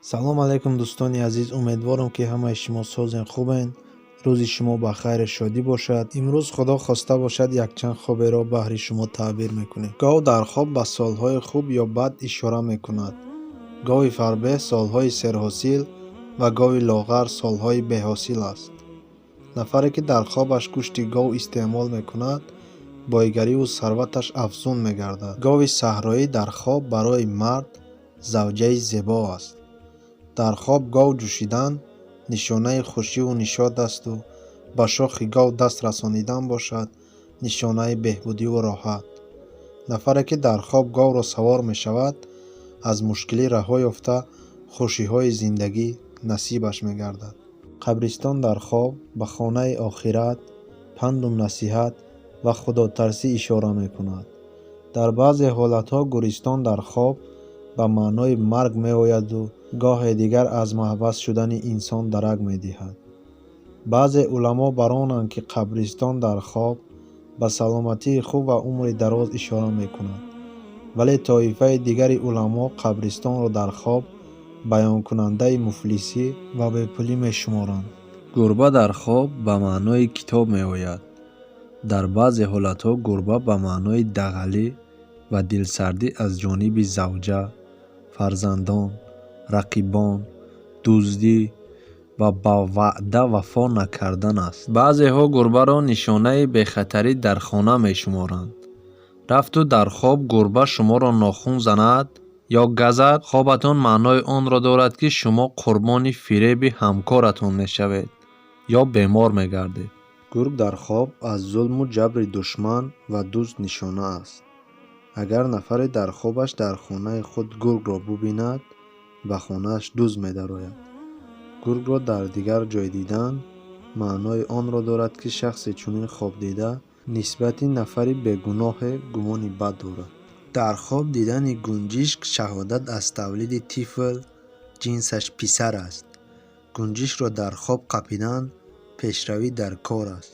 салом алайкум дӯстони азиз, умедворам ки ҳамаи шумо созен хубен. рӯзи шумо ба хайру шодӣ бошад. имрӯз худо хоста бошад якчанд хоберо баҳри шумо таъбир мекунем. гов дар хоб ба солҳои хуб ё бад ишора мекунад. гови фарбеҳ солҳои серҳосил ва гови лоғар солҳои беҳосил аст. нафаре ки дар хобаш гӯшти гов истеъмол мекунад, бойгариву сарваташ афзун мегардад. гови саҳроӣ дар хоб барои мард завҷаи зебо аст. дар хоб гов ҷӯшидан нишонаи хушиву нишод асту ба шохи гов даст расонидан бошад нишонаи беҳбудиву роҳат. нафаре ки дар хоб говро савор мешавад, аз мушкилӣ раҳо ёфта хушиҳои зиндагӣ насибаш мегардад. қабристон дар хоб ба хонаи охират, панду насиҳат ва худотарсӣ ишора мекунад. дар баъзе ҳолатҳо гӯристон дар хоб ба маънои марг меояду гоҳе дигар аз маҳбас шудани инсон дарак медиҳад. баъзе уламо бар онанд ки қабристон дар хоб ба саломатии хуб ва умри дароз ишора мекунад, вале тоифаи дигари уламо қабристонро дар хоб баёнкунандаи муфлисӣ ва бепулӣ мешуморанд. гурба дар хоб ба маънои китоб меояд. дар баъзе ҳолатҳо гурба ба маънои дағалӣ ва дилсардӣ аз ҷониби завҷа, фарзандон, рақибон, дуздӣ ва ба ваъда вафо накардан аст. баъзеҳо гурбаро нишонаи бехатарӣ дар хона мешуморанд. рафту дар хоб гурба шуморо нохун занад ё газад, хобатон маънои онро дорад ки шумо қурбони фиреби ҳамкоратон мешавед ё бемор мегардед. гург дар хоб аз зулму ҷабри душман ва дӯст нишона аст. агар нафаре дар хобаш дар хонаи худ гургро бубинад, ба хонааш дӯст медарояд. гургро дар дигар ҷой дидан маънои онро дорад ки шахсе чунин хобдида нисбати нафари бегуноҳе гумони бад дорад. дар хоб дидани гунҷишк шаҳодат аз тавлиди тифл ҷинсаш писар аст. гунҷишкро дар хоб қапидан пешравӣ дар кор аст.